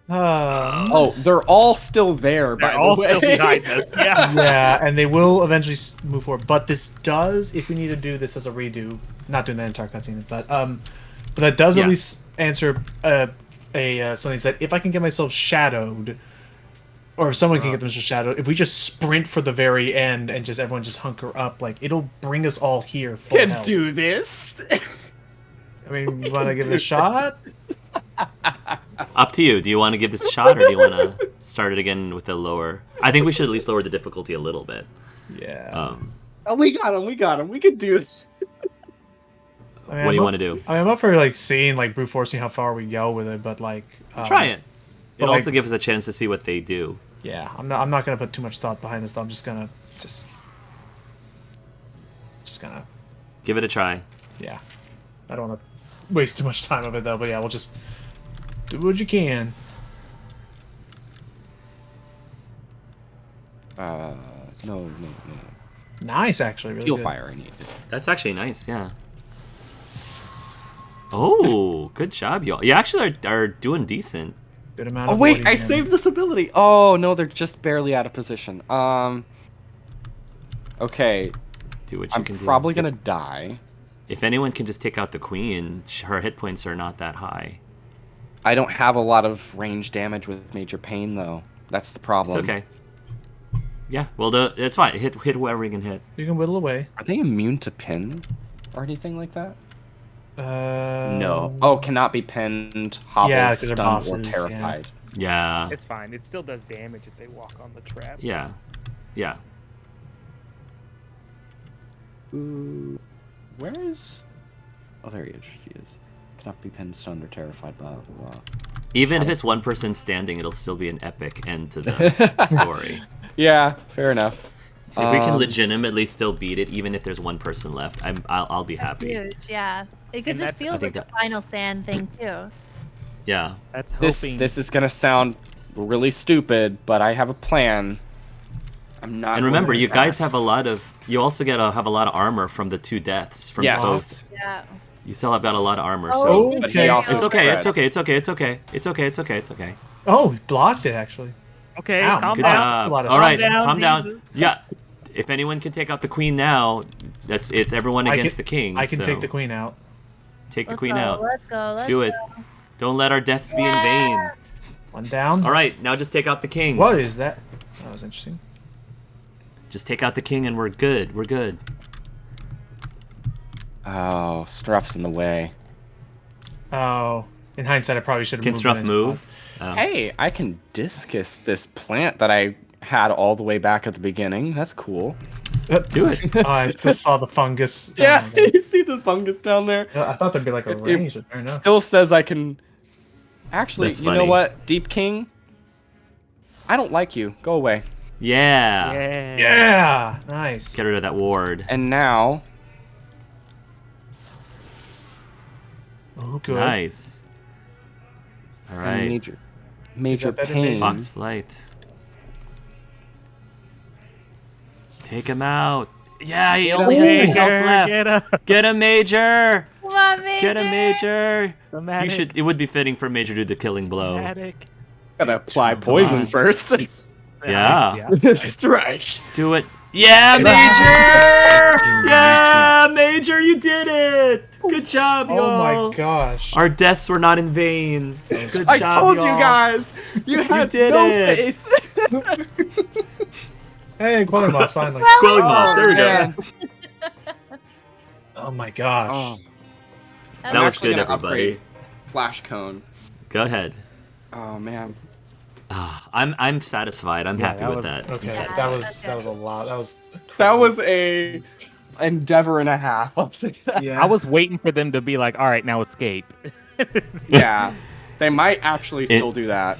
Oh, they're all still there, by They're the all way. still behind us. Yeah. Yeah, and they will eventually move forward. But this does, if we need to do this as a redo, not doing the entire cutscene, but that does at least answer something that if I can get myself shadowed, or if someone can get themselves shadowed, if we just sprint for the very end and just everyone just hunker up, like it'll bring us all here. Full Can health. do this. I mean, you want to give it a shot? Up to you. Do you want to give this a shot, or do you want to start it again with a lower? I think we should at least lower the difficulty a little bit. Yeah. Oh, we got him. We got him. We can do this. I mean, What do you want to do? I mean, I'm up for like seeing, like brute forcing how far we go with it, but like Try it. It'll like- also give us a chance to see what they do. Yeah, I'm not gonna put too much thought behind this. Though. I'm just gonna Give it a try. yeah. I don't want to waste too much time of it though. But yeah, we'll just do what you can. No. Nice, actually. Really Steel good. fire, I need. That's actually nice. Yeah. Oh, good job, y'all. You actually are doing decent. Good amount. Oh of wait, avoiding I damage. saved this ability. Oh no, they're just barely out of position. Okay, Do what you I'm can do. probably gonna die. If anyone can just take out the queen, her hit points are not that high. I don't have a lot of range damage with major pain though. That's the problem. It's okay. Yeah, well, it's fine. Hit whoever you can hit. You can whittle away. Are they immune to pin or anything like that? No. No. Oh, cannot be pinned, hobbled, Yeah, 'cause they're stunned, or bosses, yeah. terrified. Yeah. It's fine. It still does damage if they walk on the trap. Yeah. Yeah. Ooh, where is? Oh, there he is. She is. Cannot be pinned, stunned, or terrified. Blah blah blah. Even if it's one person standing, it'll still be an epic end to the story. Yeah, fair enough. If we can legitimately still beat it, even if there's one person left, I'll be That's happy. huge, yeah. Because And this that's- feels I think like a that- final stand thing too. Yeah. That's This hoping. is gonna sound really stupid, but I have a plan. I'm not. And remember, going you guys back. have a lot of. You also have a lot of armor from the 2 deaths from Yes. both. Yeah. You still have got a lot of armor, Oh, so we did But he fail. also it's okay. It's spreads. okay. It's okay. It's okay. It's okay. It's okay. It's okay. Oh, we blocked it actually. okay, Ow, calm Good down. job. A lot of All right, down, calm down. Jesus. Yeah. If anyone can take out the queen now, it's everyone against the king. I can so take the queen out. Take the Let's queen go, out. Let's go. Let's Do it. go. Don't let our deaths be in vain. One down. All right, now just take out the king. What is that? That was interesting. Just take out the king and we're good. We're good. Oh, Struff's in the way. Oh, in hindsight, I probably should have. Can moved Struff it in. move? Oh. Hey, I can discus this plant that I had all the way back at the beginning. That's cool. Do it. Oh, I just saw the fungus. Oh Yeah, my God. you see the fungus down there? I thought there'd be like a It- range, but fair enough. Still says I can. Actually, That's you know funny. what, Deep King? I don't like you. Go away. Yeah. Yeah. Yeah, nice. Get rid of that ward. And now, Oh, good. Nice. All right. major better, pain. Nathan? Fox flight. Take him out. Yeah, he only has 3 health left. Get a major. Come on, Major. Get a major. You Dramatic. should. It would be fitting for Major to do the killing blow. Dramatic. Gotta apply Come poison on. first. Yeah. Strike. Do it. Yeah, Major. Yeah, Major, you did it. Good job, y'all. Oh my gosh. Our deaths were not in vain. Good I job, told you y'all. guys. You had did no it. faith. Hey, Quelling Moss, finally. Quelling Moss, there we go. man. Oh my gosh. Oh, That I'm was actually good, gonna everybody. upgrade Flash cone. Go ahead. Oh man. I'm satisfied. I'm happy that with was- that. Okay, Yeah, that was a lot. That was. That crazy. was a endeavor and a half. I'll say that. Yeah. I was waiting for them to be like, all right, now escape. Yeah. They might actually still do that.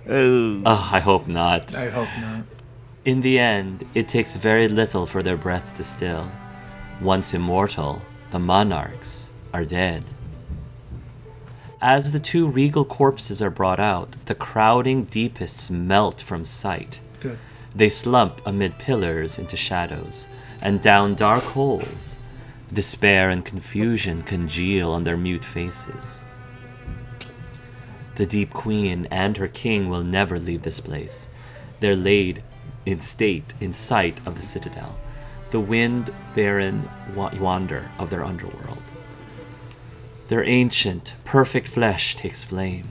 Ooh. Oh, I hope not. I hope not. In the end, it takes very little for their breath to still. Once immortal, the monarchs are dead. As the 2 regal corpses are brought out, the crowding deepists melt from sight. Good. They slump amid pillars into shadows, and down dark holes. Despair and confusion congeal on their mute faces. The Deep Queen and her king will never leave this place. They're laid in state in sight of the citadel, the wind-barren wander of their underworld. Their ancient, perfect flesh takes flame.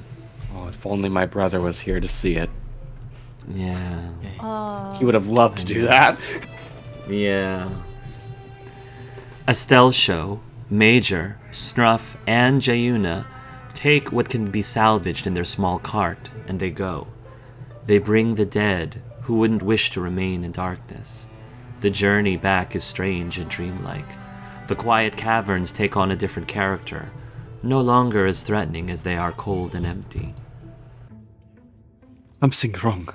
Oh, if only my brother was here to see it. Yeah. Oh. He would have loved to do that. Yeah. Estelle Show, Major, Snuff, and Jayuna take what can be salvaged in their small cart, and they go. They bring the dead who wouldn't wish to remain in darkness. The journey back is strange and dreamlike. The quiet caverns take on a different character, no longer as threatening as they are cold and empty. Something wrong.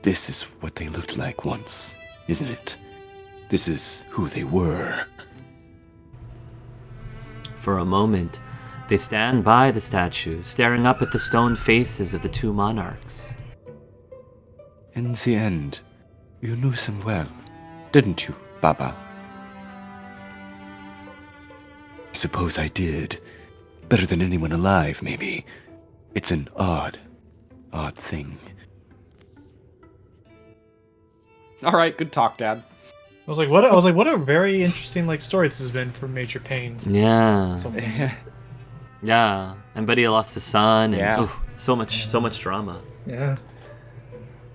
This is what they looked like once, isn't it? This is who they were. For a moment, they stand by the statue, staring up at the stone faces of the two monarchs. In the end, you knew them well, didn't you, Baba? I suppose I did. Better than anyone alive, maybe. It's an odd thing. All right, good talk, Dad. I was like, what a very interesting like story this has been for Major Payne. Yeah. So, Yeah. And Buddy lost his son, and Yeah. so much drama. yeah.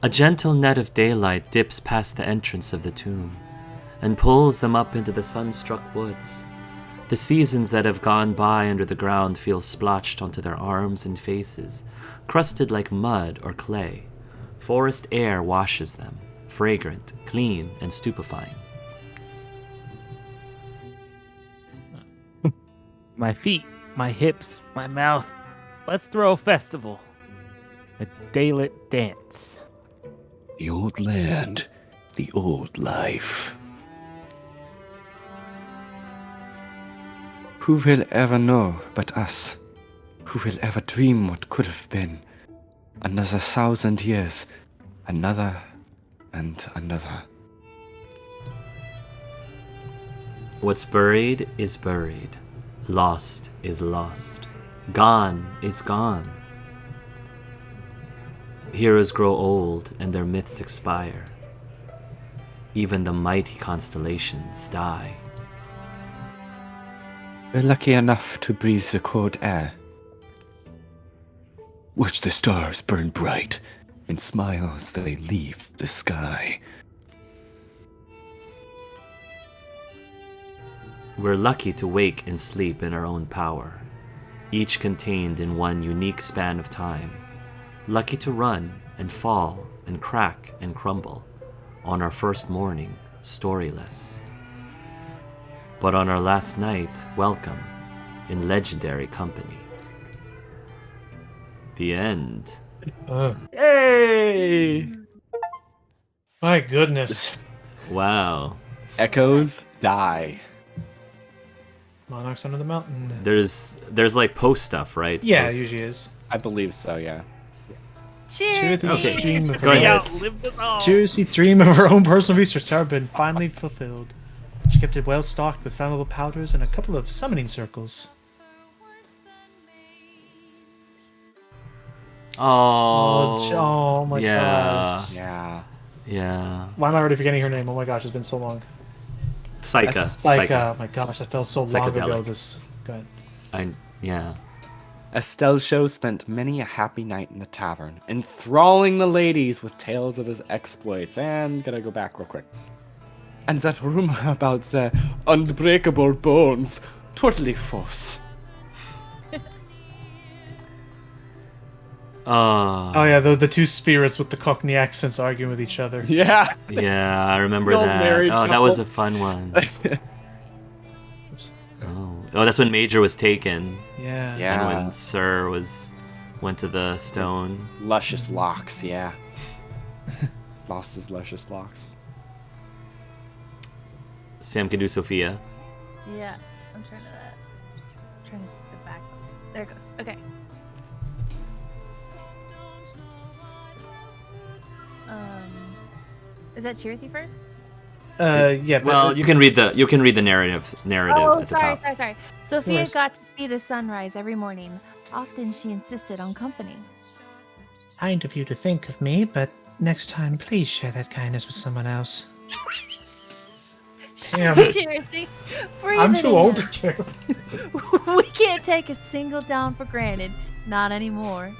A gentle net of daylight dips past the entrance of the tomb and pulls them up into the sun-struck woods. The seasons that have gone by under the ground feel splotched onto their arms and faces, crusted like mud or clay. Forest air washes them, fragrant, clean, and stupefying. My feet, my hips, my mouth. Let's throw a festival. A daylit dance. The old land, the old life. Who will ever know but us? Who will ever dream what could have been? Another 1,000 years, another and another. What's buried is buried. Lost is lost. Gone is gone. Heroes grow old and their myths expire. Even the mighty constellations die. We're lucky enough to breathe the cold air. Watch the stars burn bright and smile as they leave the sky. We're lucky to wake and sleep in our own power, each contained in one unique span of time. Lucky to run and fall and crack and crumble on our first morning, storyless. But on our last night, welcome in legendary company. The end. Hey! My goodness. Wow. Echoes die. Monarchs under the mountain. There's like post stuff, right? Yeah, it Post- usually is. I believe so, yeah. Cheers. the Okay. dream of Go her ahead. Outlived us all. juicy dream of her own personal research had been finally fulfilled. She kept it well stocked with flammable powders and a couple of summoning circles. Oh. Oh my yeah. gosh. Yeah. Yeah. Why am I already forgetting her name? Oh my gosh, it's been so long. Psycha. It's like, Psycha. oh my gosh, that felt so long ago. Psychedelic. This, God. Yeah. Estelle Show spent many a happy night in the tavern, enthralling the ladies with tales of his exploits. And gotta go back real quick. And that rumor about the unbreakable bones, totally false. Oh yeah, the two spirits with the Cockney accents arguing with each other. Yeah. Yeah, I remember The old that. married Oh, that was couple. a fun one. Oh, that's when Major was taken, Yeah. Yeah. and when Sir went to the stone. Luscious locks, yeah. Lost his luscious locks. Sam can do Sophia. Yeah, I'm trying to see the back. There it goes. Okay. Is that Chirithy first? Yeah. Well, you can read the narrative Oh, at the sorry, top. sorry. Sophia Nice. got to see the sunrise every morning. Often she insisted on company. Kind of you to think of me, but next time, please share that kindness with someone else. Damn. Cherothy, breathe I'm it too in. old to care. We can't take a single down for granted. Not anymore.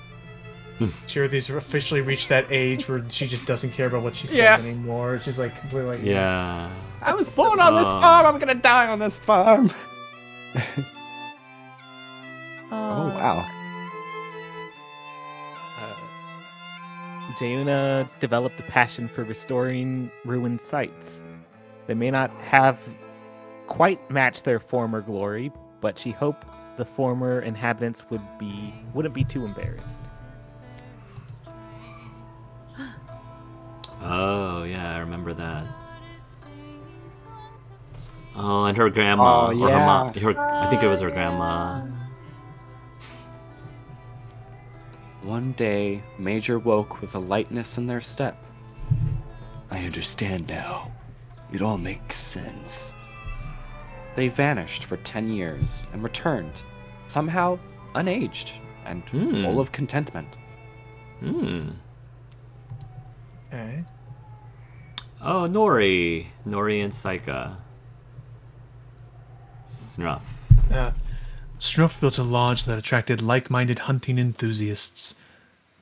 Cherothy's officially reached that age where she just doesn't care about what she says Yes. anymore. She's like completely like, Yeah. I was born on this farm. I'm gonna die on this farm. Oh wow. Jayuna developed a passion for restoring ruined sites. They may not have quite matched their former glory, but she hoped the former inhabitants wouldn't be too embarrassed. Oh, yeah, I remember that. Oh, and her grandma. Oh, Or her mom. yeah. I think it was her grandma. One day, Major woke with a lightness in their step. I understand now. It all makes sense. They vanished for 10 years and returned, somehow unaged and full of contentment. Hmm. okay. Oh, Nori. Nori and Saika. Snuff. Snuff built a lodge that attracted like-minded hunting enthusiasts.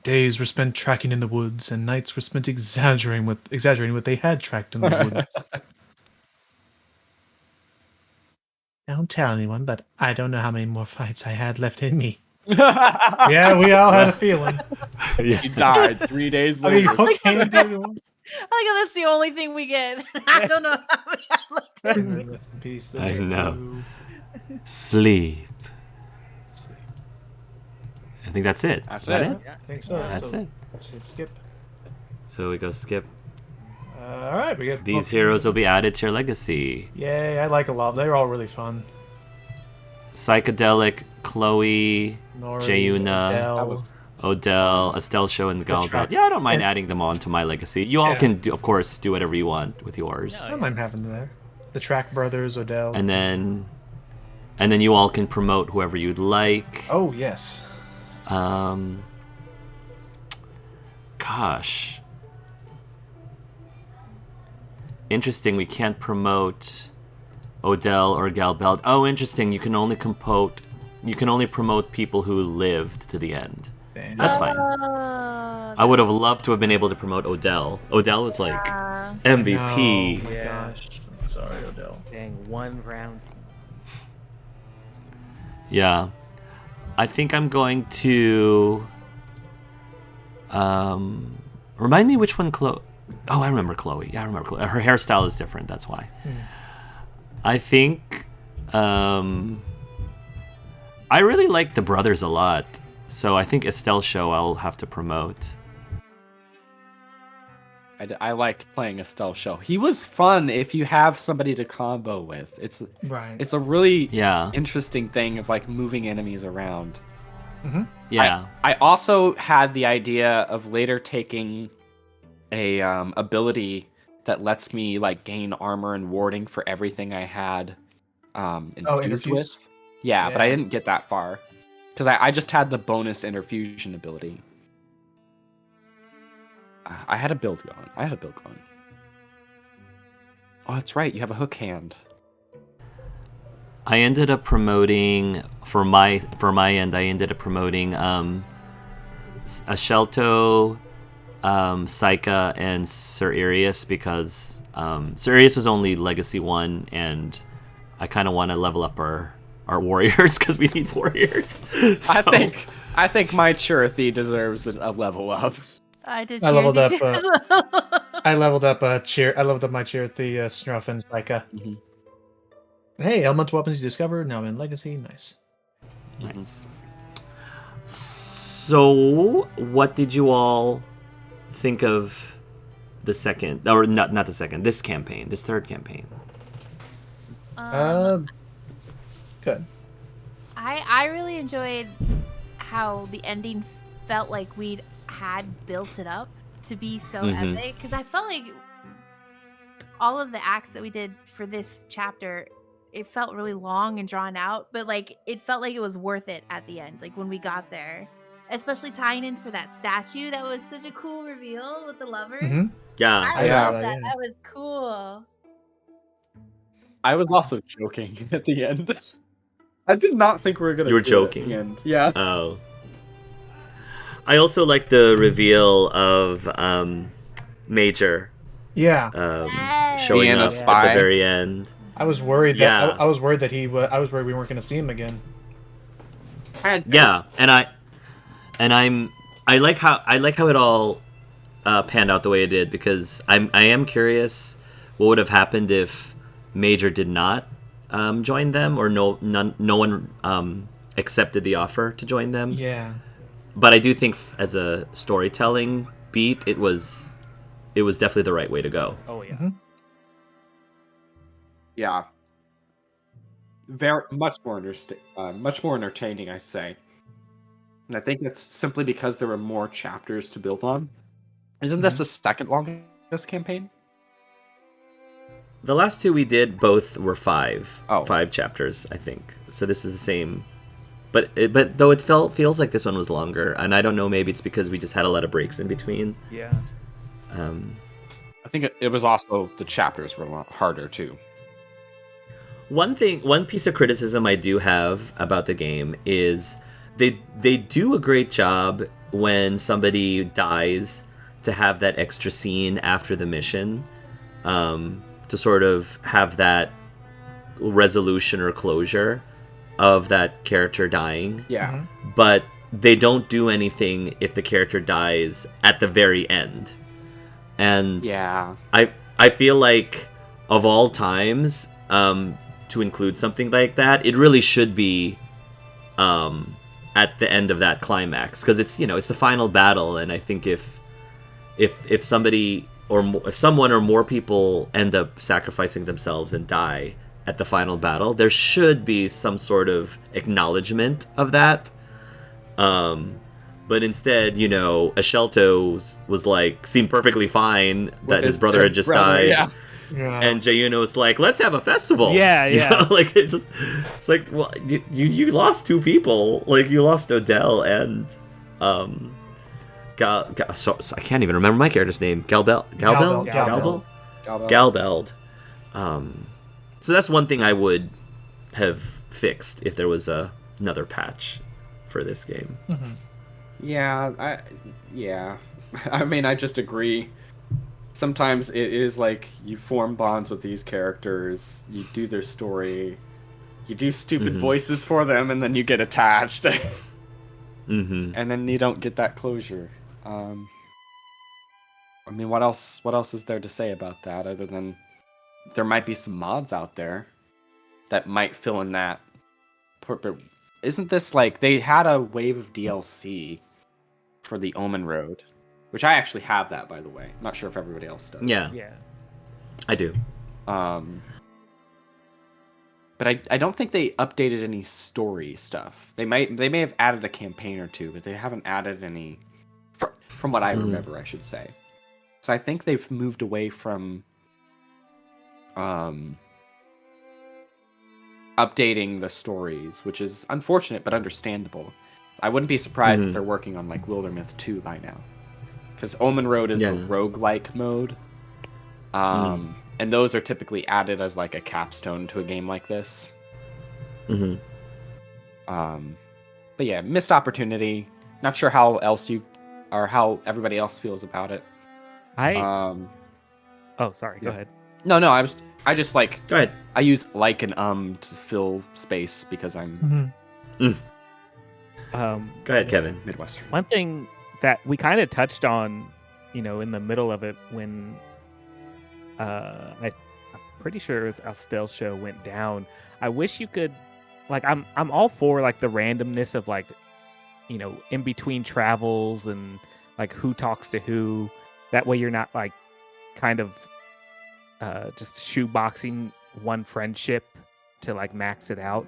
Days were spent tracking in the woods, and nights were spent exaggerating what they had tracked in the woods. Don't tell anyone, but I don't know how many more fights I had left in me. Yeah, we all had a feeling. Yeah. He died 3 days I mean, later. Hook came to everyone. I think that's the only thing we get. I don't know how many I looked at. Rest in peace. the I J2. know. Sleep. I think that's it. That's Is that it. it? I think so. That's so, it. Let's skip. So we go skip. All right, we get These heroes will be added to your legacy. Yay! I like a lot. They're all really fun. Psychedelic, Chloe, Nori, Jayuna, Odell. Odell, Estelle Show, and Galbert. track- Yeah, I don't mind and- adding them on to my legacy. You all Yeah. can, of course, do whatever you want with yours. I don't mind having them there. The Track Brothers, Odell. And then you all can promote whoever you'd like. Oh yes. Gosh. Interesting, we can't promote Odell or Galbelt. Oh, interesting, you can only promote people who lived to the end. Damn. That's fine. I would have loved to have been able to promote Odell. Odell is like MVP. Oh my gosh. I'm sorry, Odell. Dang, 1 round. Yeah. I think I'm going to remind me which one Chloe. Oh, I remember Chloe. Yeah, I remember Chloe. Her hairstyle is different, that's why. I think I really like the brothers a lot. So I think Estelle Show I'll have to promote. I liked playing Estelle Show. He was fun if you have somebody to combo with. It's a really interesting thing of like moving enemies around. Yeah. I also had the idea of later taking a ability that lets me like gain armor and warding for everything I had infused with. Yeah, but I didn't get that far because I just had the bonus interfusion ability. I had a build going. Oh, that's right. You have a hook hand. I ended up promoting for my end. I ended up promoting Ashelto, Saika, and Sir Irius because Sir Irius was only Legacy 1, and I kind of want to level up our warriors because we need warriors. So, I think my Cherothy deserves a level up. I did. I leveled up. Cherothy too as well. I leveled up my Cherothy, Snuff, and Saika. Hey, elemental weapons you discovered. Now I'm in Legacy. Nice. Nice. So, what did you all think of the second, or not the second, this campaign, this third campaign? Good. I really enjoyed how the ending felt like we'd had built it up to be so epic, because I felt like all of the acts that we did for this chapter, it felt really long and drawn out, but like it felt like it was worth it at the end, like when we got there. Especially tying in for that statue. That was such a cool reveal with the lovers. Mhm. Yeah. I Yeah. love that. Yeah. That was cool. I was also joking at the end. I did not think we were gonna. You were do it at joking? the end. Yeah. Oh. I also like the reveal of Major Yeah. Yes. showing Being a up spy. at the very end. I was worried that Yeah. I was worried that I was worried we weren't going to see him again. Yeah, and I like how it all panned out the way it did, because I am curious what would have happened if Major did not join them, or no one accepted the offer to join them. Yeah. But I do think as a storytelling beat, it was definitely the right way to go. Oh yeah. Mhm. Yeah. Very much more entertaining, I'd say. And I think it's simply because there were more chapters to build on. Isn't this the second longest campaign? The last two we did both were 5 Oh. 5 chapters, I think. So this is the same, but though it feels like this one was longer, and I don't know, maybe it's because we just had a lot of breaks in between. Yeah. I think it was also the chapters were a lot harder too. One piece of criticism I do have about the game is they do a great job when somebody dies to have that extra scene after the mission, to sort of have that resolution or closure of that character dying. Yeah. But they don't do anything if the character dies at the very end. And Yeah. I feel like of all times, to include something like that, it really should be at the end of that climax, because it's it's the final battle, and I think if somebody if someone or more people end up sacrificing themselves and die at the final battle, there should be some sort of acknowledgement of that. But instead, Ashelto seemed perfectly fine that his brother had just died. Yeah. Yeah. And Jayuna was like, "Let's have a festival." Yeah, You yeah. know, it's like, well, you lost 2 people. Like, you lost Odell and so I can't even remember my character's name. Galbeld. So that's one thing I would have fixed if there was another patch for this game. Yeah. I mean, I just agree. Sometimes it is like you form bonds with these characters, you do their story, you do stupid voices for them, and then you get attached. Mm-hmm. And then you don't get that closure. I mean, what else is there to say about that other than there might be some mods out there that might fill in that. But isn't this like they had a wave of DLC for the Omen Road, which I actually have that, by the way. I'm not sure if everybody else does. Yeah, Yeah. I do. But I don't think they updated any story stuff. They may have added a campaign or two, but they haven't added any, from what I remember, I should say. So I think they've moved away from updating the stories, which is unfortunate but understandable. I wouldn't be surprised if they're working on like Wildermyth 2 by now. Because Omen Road is a roguelike mode. And those are typically added as like a capstone to a game like this. Mm-hmm. But yeah, missed opportunity. Not sure how everybody else feels about it. Oh, sorry. Go yeah. ahead. No, I just like Go ahead. I use like and to fill space because I'm Mhm. Go ahead, Kevin. Midwestern. One thing that we kind of touched on, in the middle of it when I'm pretty sure it was Astel's show went down. I wish you could, like, I'm all for like the randomness of like, in between travels and like who talks to who. That way you're not like kind of just shoeboxing one friendship to like max it out.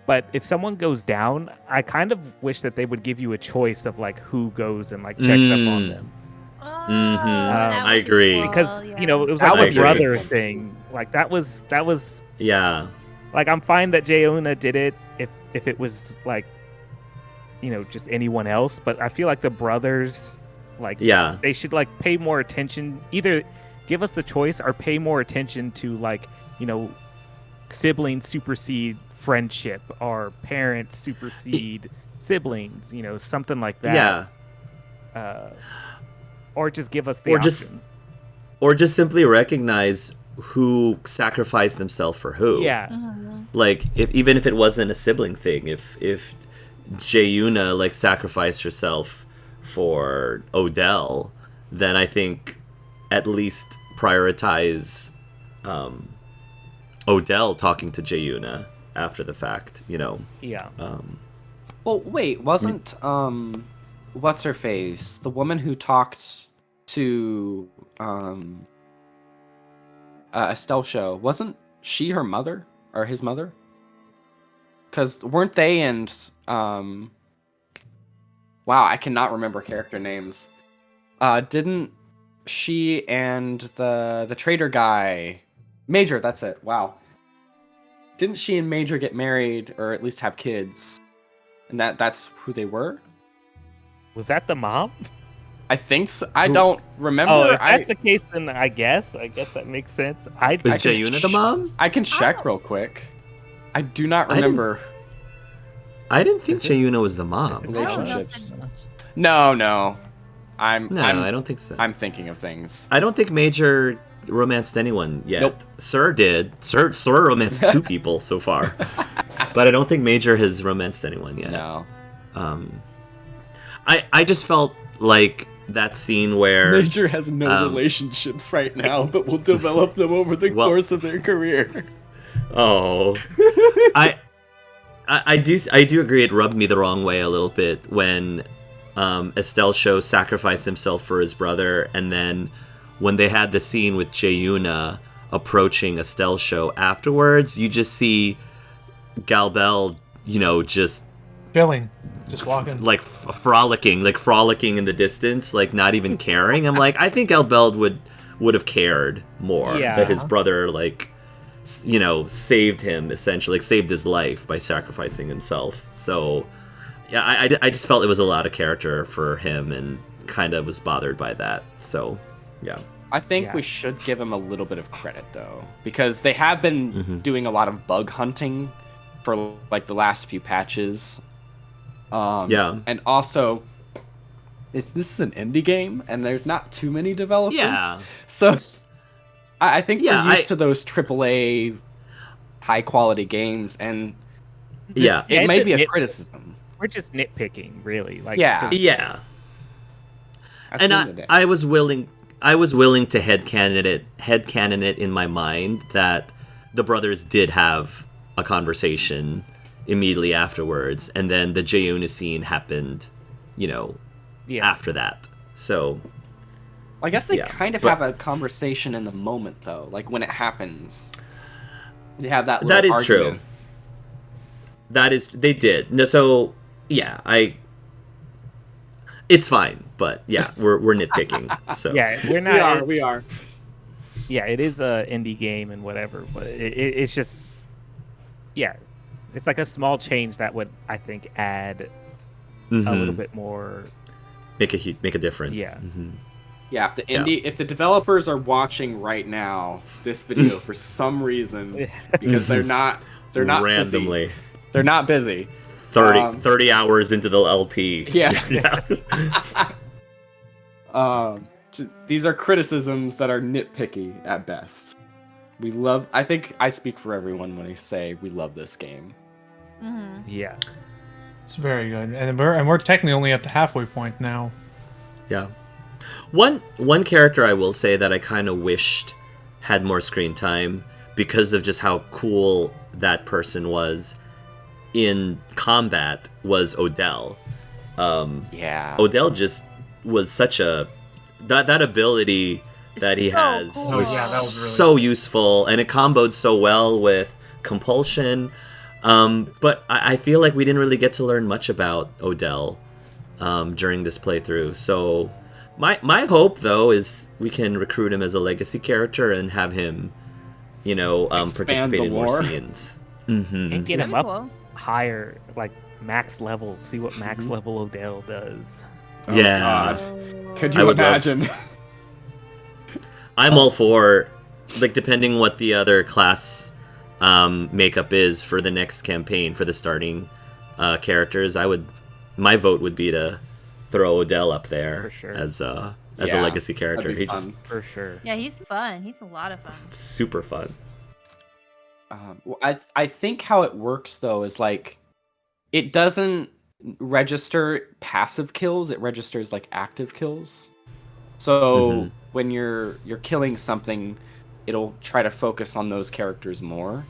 But if someone goes down, I kind of wish that they would give you a choice of like who goes and like checks up on them. I agree. Because yeah. it was That like would a be a good brother one. thing. Like that was Yeah. Like, I'm fine that Jaeona did it if it was like, just anyone else. But I feel like the brothers, like, Yeah. they should like pay more attention. Either give us the choice or pay more attention to like, siblings supersede friendship or parents supersede siblings. Something like that. Yeah. Or just give us the Or option. just simply recognize who sacrificed themselves for who. Yeah. Like, even if it wasn't a sibling thing, if Jaeuna like sacrificed herself for Odell, then I think at least prioritize Odell talking to Jaeuna after the fact. Yeah. Well, wait, wasn't what's her face, the woman who talked to Estelle Show, wasn't she her mother or his mother? Because weren't they and wow, I cannot remember character names. Didn't she and the trader guy, Major? That's it. Wow. Didn't she and Major get married or at least have kids? And that's who they were? Was that the mom? I think so. I don't remember. Oh, if that's the case, then I guess that makes sense. Is I can Jaeuna the mom? I can check real quick. I do not remember. I didn't think Is it- Jaeuna was the mom. Relationships. No. I don't think so. I'm thinking of things. I don't think Major romanced anyone yet. Nope. Sir did. Sir romanced 2 people so far. But I don't think Major has romanced anyone yet. No. I just felt like that scene where Major has no relationships right now, but will develop them over the course of their career. Oh. I do agree it rubbed me the wrong way a little bit when Estelle Show sacrificed himself for his brother, and then when they had the scene with Jaeuna approaching Estelle Show afterwards, you just see Galbel, just Chilling. Just walking. like frolicking in the distance, like not even caring. I'm like, I think Galbel would have cared more that his brother saved him, essentially, like saved his life by sacrificing himself. So yeah, I just felt it was a lot of character for him and kind of was bothered by that. So yeah. I think we should give him a little bit of credit though, because they have been doing a lot of bug hunting for like the last few patches. And also this is an indie game and there's not too many developers. Yeah. So I think Yeah, we're used to those AAA high quality games, and it may be a criticism. We're just nitpicking, really. Like, Yeah. Yeah. At And the end of the day. I was willing to headcanon it in my mind that the brothers did have a conversation immediately afterwards, and then the Jaeuna scene happened, after that. So I guess they kind of have a conversation in the moment, though. Like when it happens, they have that. That is argument. true. They did. No, so yeah, it's fine, but yeah, we're nitpicking. So yeah, we're not. We are. Yeah, it is a indie game and whatever, but it's just, it's like a small change that would, I think, add a little bit more. Make a difference. Yeah. Mm-hmm. Yeah, if the developers are watching right now this video for some reason, because they're not randomly busy. They're not busy. 30 hours into the LP. Yeah. These are criticisms that are nitpicky at best. I think I speak for everyone when I say we love this game. Mm-hmm. Yeah. It's very good, and we're technically only at the halfway point now. Yeah. One character I will say that I kind of wished had more screen time because of just how cool that person was in combat was Odell. Odell just was such that ability that he has cool. was that was really so useful, and it comboed so well with compulsion. But I feel like we didn't really get to learn much about Odell during this playthrough. So my hope though is we can recruit him as a legacy character and have him, participate in more scenes. Mm-hmm. And get That'd him be up cool. higher, like max level. See what max level Odell does. Oh, Yeah. God. Could I you would love- imagine? I'm all for, like, depending what the other class makeup is for the next campaign for the starting characters. My vote would be to throw Odell up there For sure. as a Yeah, legacy character. that'd be He just fun. For sure. Yeah, he's fun. He's a lot of fun. super fun. Well, I think how it works though is like it doesn't register passive kills; it registers like active kills. So Mhm. when you're killing something, it'll try to focus on those characters more.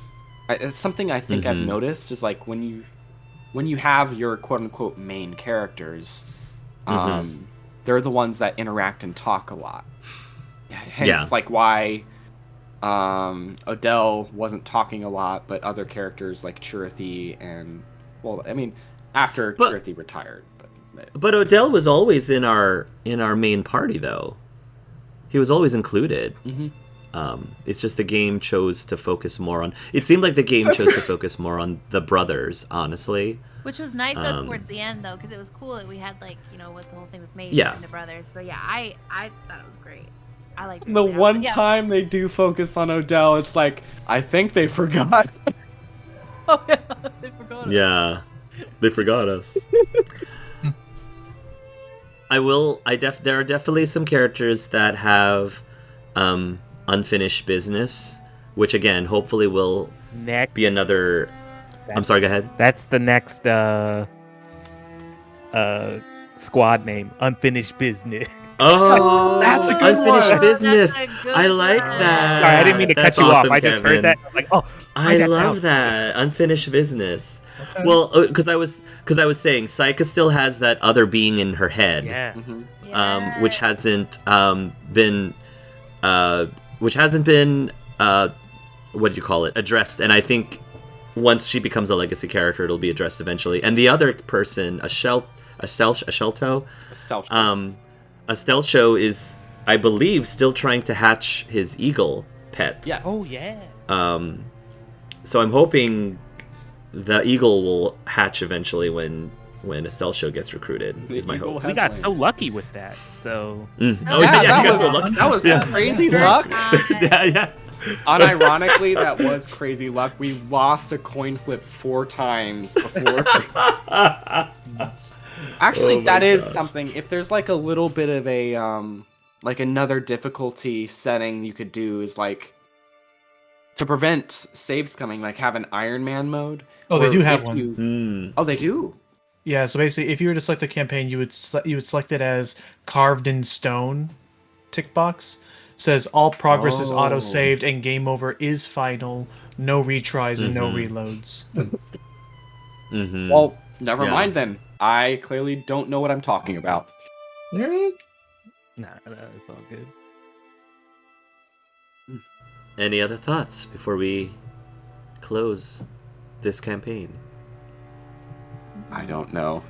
It's something I think I've Mhm. noticed is like when you have your quote unquote main characters, Mhm. they're the ones that interact and talk a lot. Hence, Yeah. like why Odell wasn't talking a lot, but other characters like Chirithy and after But- Chirithy retired, But Odell was always in our main party, though. He was always included. Mhm. It's just the game chose to focus more on. It seemed like the game chose to focus more on the brothers, honestly. Which was nice though towards the end though, because it was cool that we had like with the whole thing with Maiden Yeah. and the brothers. So yeah, I thought it was great. I like the one time they do focus on Odell, it's like I think they forgot. Oh yeah, they forgot. Yeah, they forgot us. There are definitely some characters that have unfinished business, which again, hopefully will Next, be another. I'm sorry. Go ahead. that's the next squad name. Unfinished business. Oh, That's a good unfinished one. business. That's a good I like one. that. Sorry, I didn't mean to That's cut you off. awesome, I just Kevin. heard that. I'm like, oh, I that love out. that unfinished business. Okay. Well, because I was saying, Saika still has that other being in her head, Yeah. which hasn't been what do you call it, addressed. And I think once she becomes a legacy character, it'll be addressed eventually. And the other person, Ashelto, Astelcho is, I believe, still trying to hatch his eagle pet. Yes. Oh yeah. So I'm hoping the eagle will hatch eventually when Astelcho gets recruited. The Is my eagle hope. has We got landed. so lucky with that. So Oh Yeah, you that got was- so lucky. that was Yeah. crazy Very luck. nice. yeah. Unironically, that was crazy luck. We lost a coin flip 4 times before. Actually, Oh my that is gosh. something. If there's like a little bit of a like another difficulty setting you could do is like to prevent saves coming, like have an Iron Man mode. Oh, they where do have if one. you- Oh, they do. Yeah, so basically, if you were to select a campaign, you would select it as carved in stone tick box. Says all progress is Oh. auto saved and game over is final. No retries and no reloads. Mm-hmm. Well, never Yeah. mind then. I clearly don't know what I'm talking about. nah, it's all good. Any other thoughts before we close this campaign? I don't know.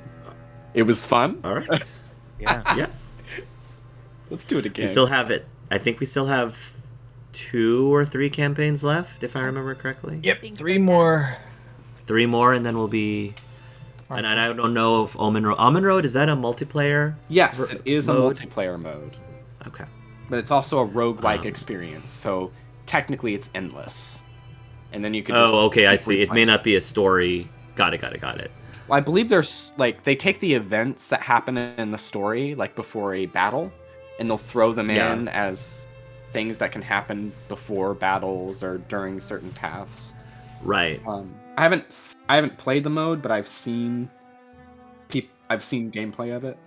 It was fun. All right. Yeah. Yes. Let's do it again. We still have it. I think we still have 2 or 3 campaigns left, if I remember correctly. Yep, Think 3 so, more. 3 more, and then we'll be. And I don't know if Omen Road. Omen Road, is that a multiplayer? Yes, it is a mode? multiplayer mode, Okay. but it's also a roguelike Um. experience. So technically, it's endless. And then you could. Oh, okay, I keep see. It may replaying. not be a story. Got it. Well, I believe there's like they take the events that happen in the story, like before a battle, and they'll throw them Yeah. in as things that can happen before battles or during certain paths. Right. I haven't played the mode, but I've seen gameplay of it.